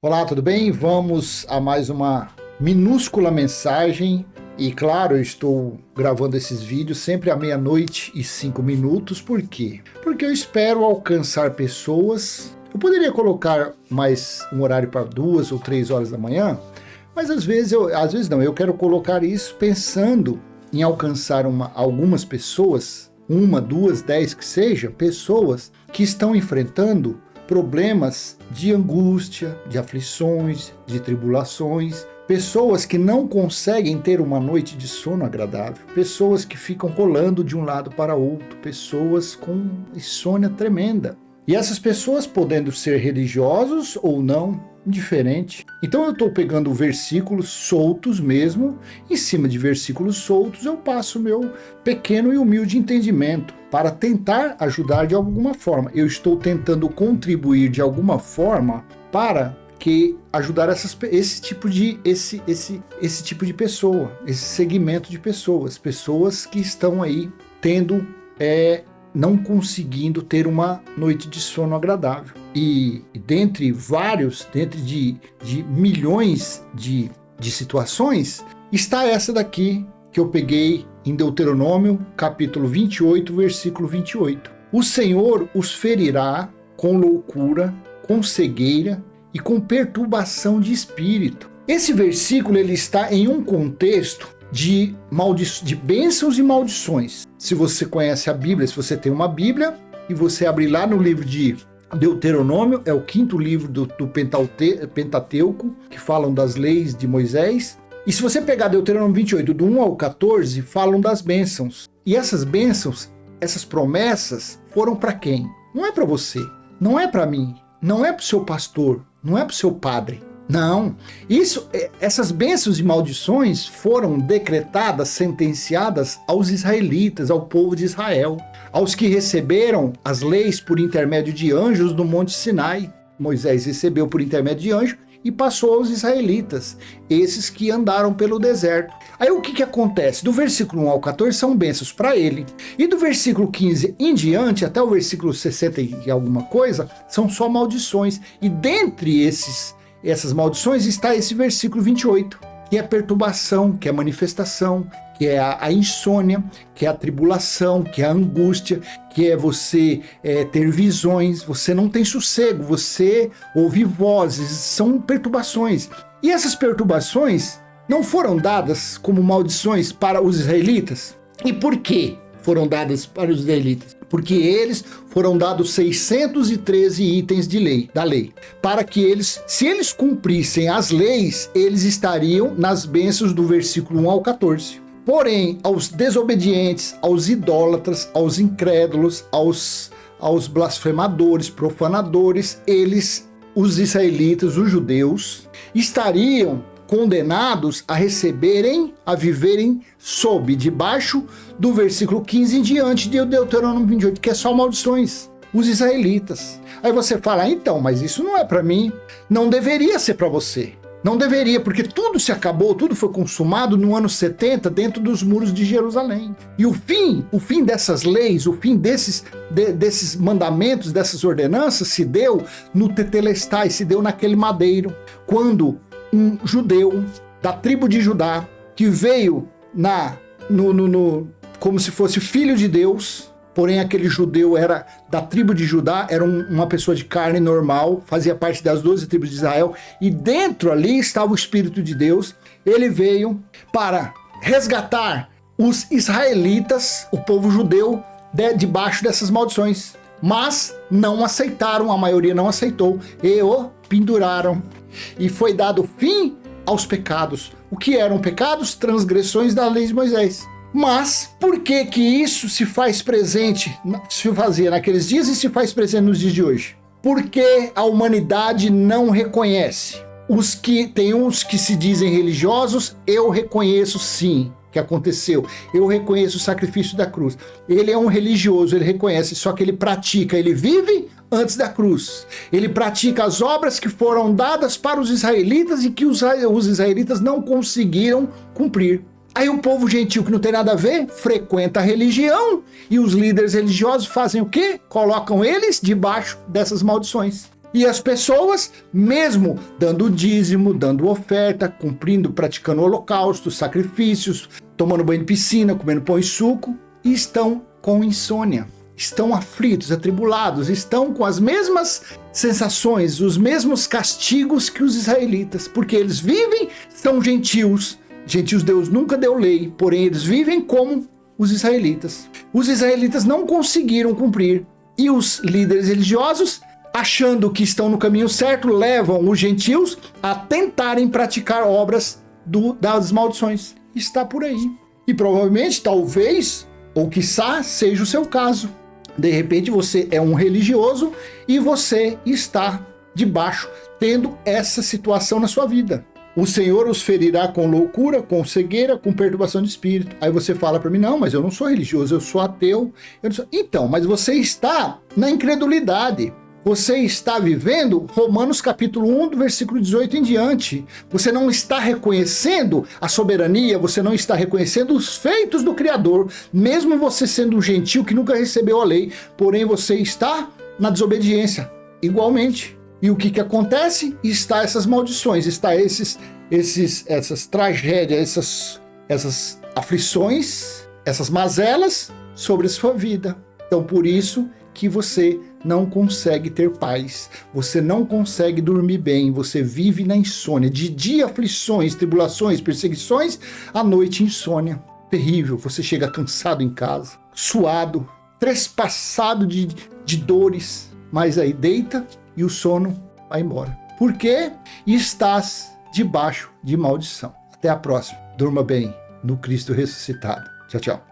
Olá, tudo bem? Vamos a mais uma minúscula mensagem. E claro, eu estou gravando esses vídeos sempre à 00:05. Por quê? Porque eu espero alcançar pessoas. Eu poderia colocar mais um horário para 2 ou 3 horas da manhã, mas às vezes eu quero colocar isso pensando em alcançar algumas pessoas, 1, 2, 10 que seja, pessoas que estão enfrentando problemas de angústia, de aflições, de tribulações, pessoas que não conseguem ter uma noite de sono agradável, pessoas que ficam rolando de um lado para outro, pessoas com insônia tremenda. E essas pessoas podendo ser religiosos ou não, indiferente. Então eu estou pegando versículos soltos mesmo, em cima de versículos soltos eu passo meu pequeno e humilde entendimento para tentar ajudar de alguma forma. Eu estou tentando contribuir de alguma forma para que ajudar esse tipo de pessoa, esse segmento de pessoas que estão aí tendo não conseguindo ter uma noite de sono agradável. E dentre de milhões de situações, está essa daqui que eu peguei em Deuteronômio, capítulo 28, versículo 28. O Senhor os ferirá com loucura, com cegueira e com perturbação de espírito. Esse versículo ele está em um contexto de bênçãos e maldições. Se você conhece a Bíblia, se você tem uma Bíblia, e você abrir lá no livro de Deuteronômio, é o 5º livro do Pentateuco, que falam das leis de Moisés. E se você pegar Deuteronômio 28, do 1 ao 14, falam das bênçãos. E essas bênçãos, essas promessas, foram para quem? Não é para você, não é para mim, não é para o seu pastor, não é para o seu padre. Não, essas bênçãos e maldições foram decretadas, sentenciadas aos israelitas, ao povo de Israel, aos que receberam as leis por intermédio de anjos no Monte Sinai. Moisés recebeu por intermédio de anjo e passou aos israelitas, esses que andaram pelo deserto. Aí o que acontece? Do versículo 1 ao 14 são bênçãos para ele, e do versículo 15 em diante, até o versículo 60 e alguma coisa, são só maldições. E dentre essas maldições está esse versículo 28, que é a perturbação, que é a manifestação, que é a insônia, que é a tribulação, que é a angústia, que é você ter visões, você não tem sossego, você ouve vozes, são perturbações. E essas perturbações não foram dadas como maldições para os israelitas? E por que foram dadas para os israelitas? Porque eles foram dados 613 itens da lei, para que eles, se eles cumprissem as leis, eles estariam nas bênçãos do versículo 1 ao 14. Porém, aos desobedientes, aos idólatras, aos incrédulos, aos blasfemadores, profanadores, os israelitas, os judeus, estariam condenados a viverem debaixo do versículo 15 em diante de Deuteronômio 28, que é só maldições, os israelitas. Aí você fala, então, mas isso não é para mim, não deveria ser para você. Não deveria, porque tudo se acabou, tudo foi consumado no ano 70 dentro dos muros de Jerusalém. E o fim dessas leis, o fim desses mandamentos, dessas ordenanças se deu no Tetelestai, se deu naquele madeiro, quando um judeu da tribo de Judá, que veio como se fosse filho de Deus, porém aquele judeu era da tribo de Judá, era uma pessoa de carne normal, fazia parte das 12 tribos de Israel, e dentro ali estava o Espírito de Deus. Ele veio para resgatar os israelitas, o povo judeu, debaixo dessas maldições, mas não aceitaram, a maioria não aceitou, e o penduraram. E foi dado fim aos pecados. O que eram pecados? Transgressões da lei de Moisés. Mas por que isso se faz presente, se fazia naqueles dias e se faz presente nos dias de hoje? Porque a humanidade não reconhece. Tem uns que se dizem religiosos, eu reconheço sim que aconteceu. Eu reconheço o sacrifício da cruz. Ele é um religioso, ele reconhece, só que ele pratica, ele vive antes da cruz. Ele pratica as obras que foram dadas para os israelitas e que os israelitas não conseguiram cumprir. Aí o povo gentil, que não tem nada a ver, frequenta a religião, e os líderes religiosos fazem o quê? Colocam eles debaixo dessas maldições. E as pessoas, mesmo dando dízimo, dando oferta, cumprindo, praticando holocaustos, sacrifícios, tomando banho de piscina, comendo pão e suco, estão com insônia, estão aflitos, atribulados, estão com as mesmas sensações, os mesmos castigos que os israelitas, porque eles vivem, são gentios. Gentios Deus nunca deu lei, porém eles vivem como os israelitas. Os israelitas não conseguiram cumprir, e os líderes religiosos, achando que estão no caminho certo, levam os gentios a tentarem praticar obras das maldições. Está por aí. E provavelmente, talvez, ou quiçá, seja o seu caso. De repente você é um religioso e você está debaixo, tendo essa situação na sua vida. O Senhor os ferirá com loucura, com cegueira, com perturbação de espírito. Aí você fala para mim, não, mas eu não sou religioso, eu sou ateu. Então, mas você está na incredulidade. Você está vivendo Romanos capítulo 1, do versículo 18 em diante. Você não está reconhecendo a soberania, você não está reconhecendo os feitos do Criador, mesmo você sendo um gentil que nunca recebeu a lei, porém você está na desobediência, igualmente. E o que acontece? Está essas maldições, está essas tragédias, essas aflições, essas mazelas sobre a sua vida. Então, por isso que você não consegue ter paz, você não consegue dormir bem, você vive na insônia, de dia aflições, tribulações, perseguições, à noite insônia, terrível, você chega cansado em casa, suado, trespassado de dores, mas aí deita e o sono vai embora. Por quê? Estás debaixo de maldição. Até a próxima. Durma bem no Cristo ressuscitado. Tchau, tchau.